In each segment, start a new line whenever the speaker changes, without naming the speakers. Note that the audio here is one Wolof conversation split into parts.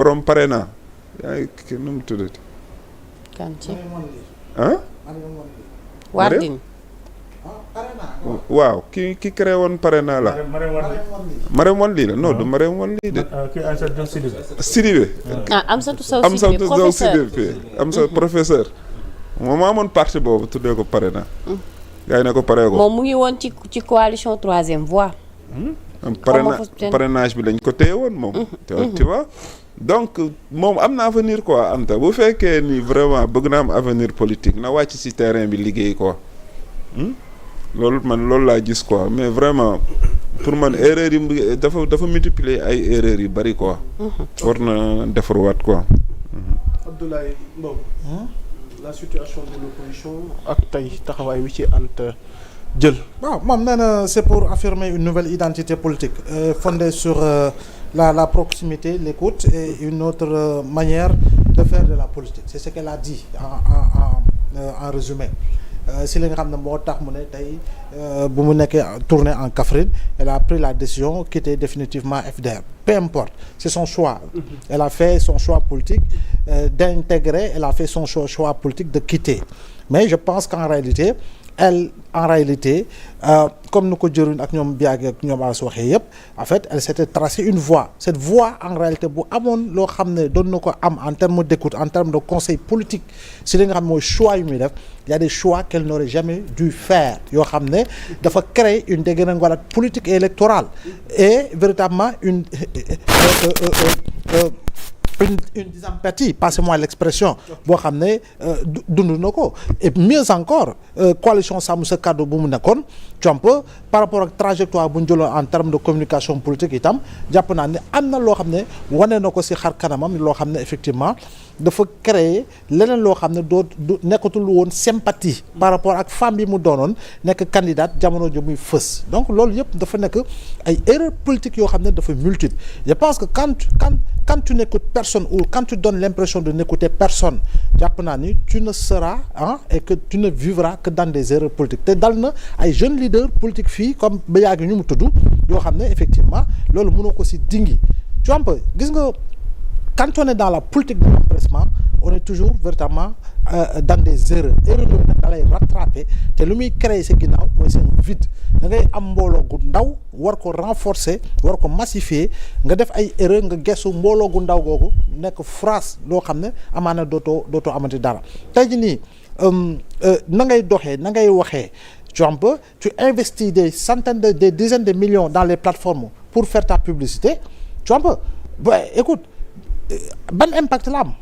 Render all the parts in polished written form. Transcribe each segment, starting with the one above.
borom pare naa yaa ngi nu mu tuddati.
kan ci
ah.
Wardini.
waaw ki créé woon pare naa la. Marème Wane Ly la non du Marème Wane Ly de. Sidibé.
Amsatou Sow Sidibé
Amsatou professeur. moom amoon parti boobu tuddee ko pare naa. gaa yi ne ko pare ko.
moom mu ngi woon ci coalition troisième voie.
parrainage bi lañ ko téye woon moom. tu vois donc moom am na avenir quoi Anta bu fekkee ni vraiment bëgg na am avenir politique na wàcc ci terrain bi liggéey quoi. loolu laa gis quoi mais vraiment pour man erreur yi dafa multiplier ay erreurs yu bari quoi. war na defarwaat quoi.
Abdoulaye Mbow. La situation de l'opposition ak tey taxawaay wi ci Anta jël.
waaw moom nee na c'est pour affirmer une nouvelle identité politique fondée sur la proximité, l'écoute et une autre manière de faire de la politique. C'est ce qu'elle a dit en résumé. Si li nga xam ne moo tax mu ne tey bu mu nekkee tournée en Kaffrine elle a pris la décision quitter définitivement FDR. Peu importe, c'est son choix. Elle a fait son choix politique d'intégrer, elle a fait son choix politique de quitter. Mais je pense qu'en réalité comme nu ko jëriñ ak ñoom Biagui ak ñoom As waxee yëpp en fait elle s'était tracé une voie. Cette voie en réalité bu amoon loo xam ne doon na ko am en termes d'écoute, en termes de conseil politique si li nga xam mooy choix yu muy def il y a des choix qu'elle n'aurait jamais dû faire yoo xam ne dafa créer une dégringolade politique et électorale et véritablement une dysempathie, passez-moi l'expression boo xam ne dund na ko et mieux encore coalition Sàmm Sa Kàddu bu mu nekkoon comp par rapport ak trajectoire bu ñu jëloon en termes de communication politique itam jàpp naa ne am na loo xam ne wane na ko ci xar kanamam loo xam ne effectivement dafa créer leneen loo xam ne du nekkatul woon sympathie par rapport ak femme bi mu doonoon nekk candidate jamono ji muy fës donc loolu yëpp dafa nekk ay erreurs politiques yoo xam ne dafa multiple. Je pense que quand tu n'écoutes personne ou quand tu donnes l'impression de n'écouter personne jàpp naa ni tu ne seras et que tu ne vivras que dans des erreurs politiques te dal na ay jeunes leaders politiques fii comme ba yàgg ñu mu tudd yoo xam ne effectivement loolu mënoo ko ci dingi tu vois gis nga quand on est dans la politique de l'empressement on est toujours véritablement dans des erreurs yooyu nag da lay rattraper te lu muy créer sa ginnaaw mooy c'est un vide da ngay am mbooloo gu ndaw war ko renforcer war ko massifier nga def ay erreurs nga gestu mbooloo gu ndaw googu nekk phrase loo xam ne amaana dootoo amati dara tey jii nii na ngay doxee na ngay waxee tu investis des centaines des dizaines de millions dans les plateformes pour faire ta publicité écoute ban impact la am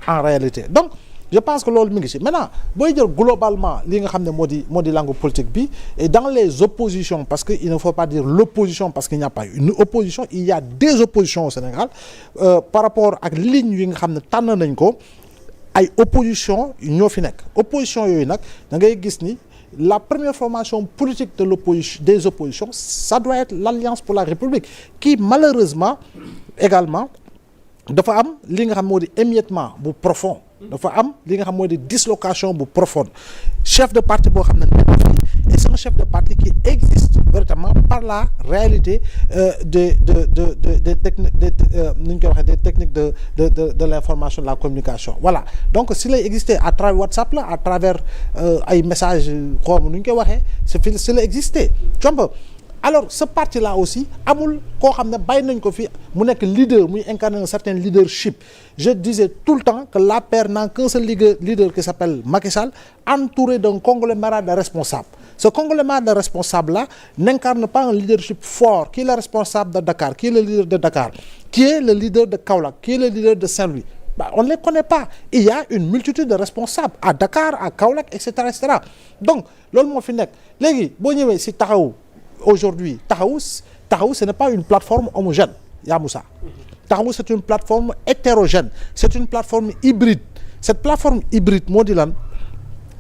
en réalité donc je pense que loolu mi ngi ci maintenant booy jël globalement li nga xam ne moo di langue politique bi et dans les oppositions parce que il ne faut pas dire l'opposition parce qu'il n'y a pas une opposition il y a des oppositions au Sénégal par rapport ak ligne yi nga xam ne tànn nañ ko ay opposition ñoo fi nekk opposition yooyu nag da ngay gis ni la première formation politique de l'opposition des oppositions ça doit être l'Alliance pour la République qui malheureusement également dafa am li nga xam moo di émiettement bu profond dafa am li nga xam moo di dislocation bu profonde chef de parti boo xam ne nekk fii et c'est un chef de parti qui existe véritablement par la réalité des techniques ni ñu koy waxee des techniques de l'information de la communication voilà donc si lay exister à travers WhatsApp la à travers ay messages xawma nu ñu koy waxee si la exister alors ce parti là aussi amul koo xam ne bàyyi nañ ko fi mu nekk leader muy incarner un certain leadership je disais tout le temps que l'APR n'a qu'un seul leader qui s'appelle Macky Sall entouré d'un conglomérat de responsables. Ce conglomérat de responsables là n'incarne pas un leadership fort qui est le responsable de Dakar qui est le leader de Dakar qui est le leader de Kaolack qui est le leader de Saint-Louis on ne les connaît pas il y a une multitude de responsables à Dakar à Kaolack et cetera donc loolu moo fi nekk léegi boo ñëwee ci taxaw aujourd'hui taxaw ce n'est pas une plateforme homogène yaa Moussa taxaw c'est une plateforme hétérogène c'est une plateforme hybride cette plateforme hybride moo di lan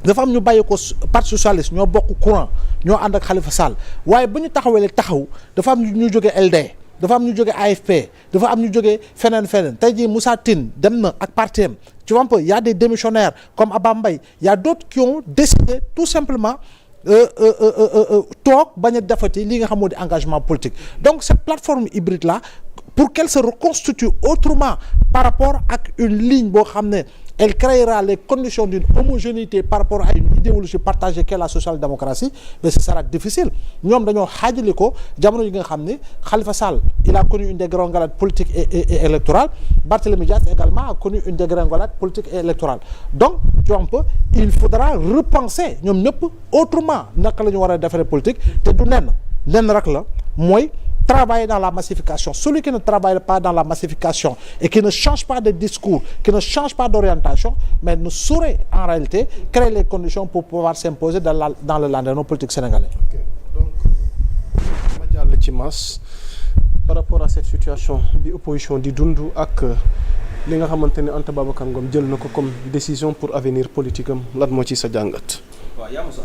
dafa am ñu bàyyi ko parti socialiste ñoo bokk courant ñoo ànd ak Khalifa Sall waaye ba ñu taxawee taxaw dafa am ñu jógee LD dafa am ñu jógee AFP dafa am ñu jógee feneen tey jii Moussa Tine dem na ak parti am tu vois un peu il y a des démissionnaires comme Abba Mbaye il y a d'autres qui ont décidé tout simplement toog bañ a defati li nga xam moo di engagement politique donc cette plateforme hybride là pour qu'elle se reconstitue autrement par rapport ak une ligne boo xam ne elle créera les conditions d'une homogénéité par rapport à une idéologie partagée qu'est la social-démocratie mais ce sera difficile ñoom dañoo xaajali ko jamono yi nga xam ne Khalifa Sall il a connu une dégringolade politique et électorale Barthélémy Dias également a connu une dégringolade politique et électorale donc il faudra repenser ñoom ñëpp autrement naka la ñu war a defaree politique te du lenn rek la mooy travailler dans la massification. Celui qui ne travaille pas dans la massification et qui ne change pas de discours, qui ne change pas d'orientation, mais ne saurait en réalité créer les conditions pour pouvoir s'imposer dans le landerneau politique sénégalais.
Ok, donc ma jàll ci Mass par rapport à cette situation bi opposition di dund ak li nga xamante ne Anta Babacar Ngom jël na ko comme décision pour avenir politique am lan moo ci sa jàngat.
waaw yaa Moussa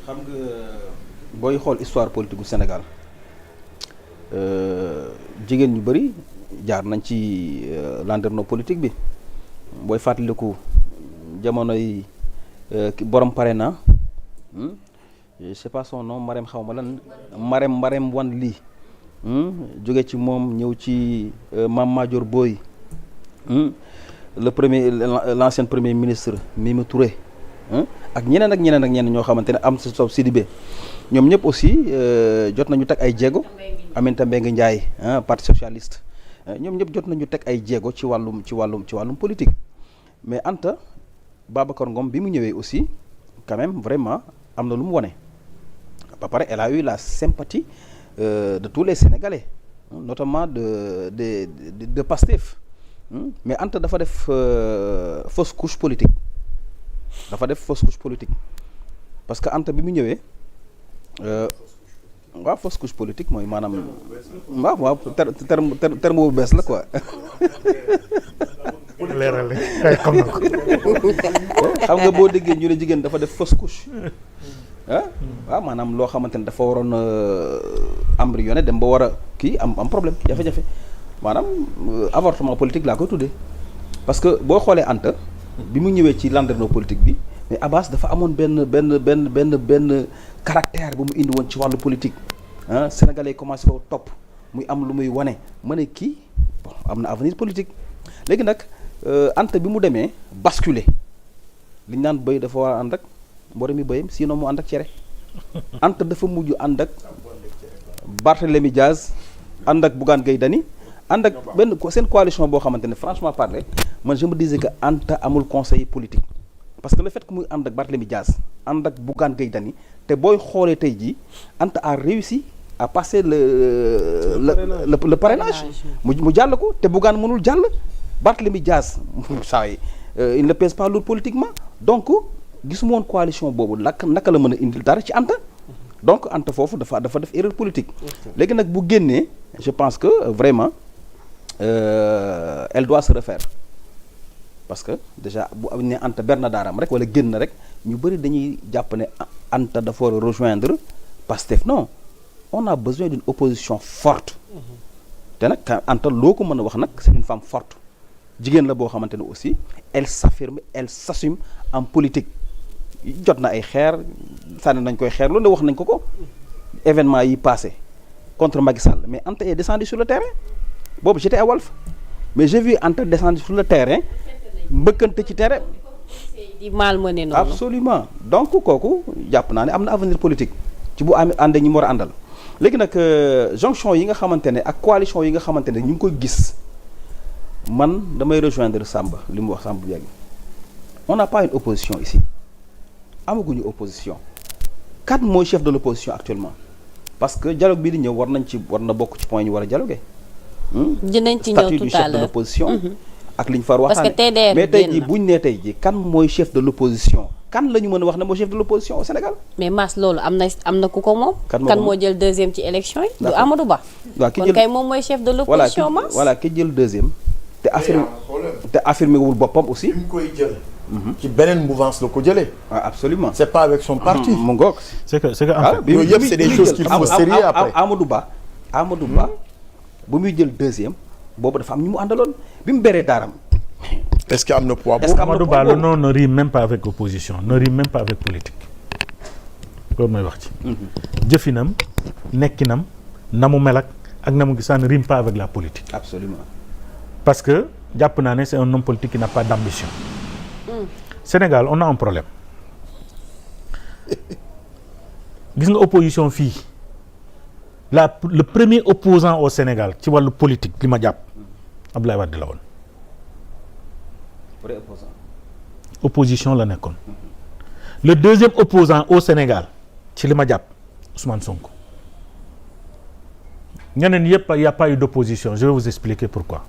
xam nga booy xool histoire politique gu Sénégal. Jigéen ñu bëri jaar nañ ci landerneau politique bi booy fàttaliku jamono yi borom pare na je sais pas son nom Marème xaw ma lan Marème wan lii jóge ci moom ñëw ci Mame Madior Boye l'ancien premier ministre Mimi Touré ak ñeneen ñoo xamante ne Amsatou Sow Sidibé ñoom ñëpp aussi jot nañu teg ay jéego Aminata Mbengue Ndiaye parti socialiste ñoom ñëpp jot nañu teg ay jéego ci wàllum politique mais Anta Babacar Ngom bi mu ñëwee aussi quand même vraiment am na lu mu wone ba pare elle a eu la sympathie de tous les Sénégalais notamment de Pastef mais Anta dafa def fausse couche politique parce que Anta bi mu ñëwee waaw fausse couche politique mooy maanaam waaw terme bu bees la quoi.
leerale kay xam na ko.
xam nga boo déggee ñu ne jigéen dafa def fausse couche waaw maanaam loo xamante ne dafa waroon embryonné dem ba war a kii am problème jafe-jafe maanaam avortement politique laa koy tuddee parce que boo xoolee Anta bi mu ñëwee ci landerneau politique bi mais Abbas dafa amoon benn caractère bu mu indi woon ci wàllu politique sénégalais yi commencé ko topp muy am lu muy wane ma ne kii bon am na avenir politique léegi nag Anta bi mu demee basculer li ñu naan bëy dafa war a ànd ak mboromi bëyam sinon mu ànd ak cere Anta dafa mujj ànd ak Barthélémy Diaz ànd ak Bougane Gueye Dany ànd ak benn seen coalition boo xamante ne franchement parler man je me disais que Anta amul conseil politique parce que le fait que muy ànd ak Barthélémy Diaz ànd ak Bougane Gueye Dany te booy xoolee tey jii Anta a réussi à passer le parrainage mu jàll ko te Bougane mënul jàll Barthélémy Diaz saa yi il ne pèse pas lourd politiquement donc gisuma woon coalition boobu naka la mën a indil dara ci Anta donc Anta foofu dafa def erreur politique léegi nag bu génnee je pense que vraiment elle doit se refaire parce que déjà bu ne Anta ber na daaram rek wala génn rek ñu bëri dañuy jàpp ne Anta dafa war a rejoindre Pastef non on a besoin d'une opposition forte te nag Anta loo ko mën a wax nag c'est une femme forte jigéen la boo xamante ne aussi elle s'affirme elle s'assume en politique jot na ay xeer sànni nañ koy xeer loolu wax nañ ko événement yi passé contre Macky Sall mais Anta est descendu sur le terrain boobu j'étais à Walf mais j'ai vu Anta descendre sur le terrain mbëkkante ci terrain
di malmené noonu
absolument donc kooku jàpp naa ne am na avenir politique ci bu amee ànd ñi mu war a àndal léegi nag jonction yi nga xamante ne ak coalition yi nga xamante ne ñu ngi koy gis man damay rejoindre Samba li mu wax Samba bu yàgg on n'a pas une opposition ici amaguñu opposition kan mooy chef de l'opposition actuellement parce que dialogue bii di ñëw war na bokk ci point ñu war a dialoguer
dinañ ci ñëw
statut
tout
du
à
chef de
l'heure
l'opposition ak li ñu far
parce que
waxtaane
TDR
mais tey jii
génn
buñ nee tey jii kan mooy chef de l'opposition kan la ñu mën a wax ne mooy chef de l'opposition au Sénégal
mais Mass loolu am na ku ko moom
Kan moo
kan
ko
moo jël deuxième ci élection yi du
D'accord.
Amadou Ba
waaw ki
kon
jël
kay moom mooy chef de l'opposition Mass
voilà ki jël deuxième te affirmé wul boppam aussi
bi mu koy jël. ci beneen mouvance la ko jëlee.
ah absolument
c'est pas avec son parti.
mu ngoog
c'est que en fait
yooyu yëpp c'est des choses qu'il faut sérieux après.
Amadou Ba bu muy jël deuxième boobu dafa am ñu mu àndaloon bi mu beree daaram
est-ce que am na poids
Est-ce que
boobu.
am na
Amadou Ba le nom ne rime même pas avec opposition, ne rime même pas avec politique. loolu mooy wax ci. jëfinam nekkinam na mu mel ak na mu gis ça ne rime pas avec la politique.
Absolument.
Parce que jàpp naa ne c'est un homme politique qui n'a pas d'ambition. Sénégal on a un problème gis nga opposition fii le premier opposant au Sénégal ci wàllu politique li ma jàpp Abdoulaye Wade la woon.
Vrai opposant.
Opposition la nekkoon. Le deuxième opposant au Sénégal ci li ma jàpp Ousmane Sonko. ñeneen yëpp y a pas eu d'opposition je vais vous expliquer pourquoi.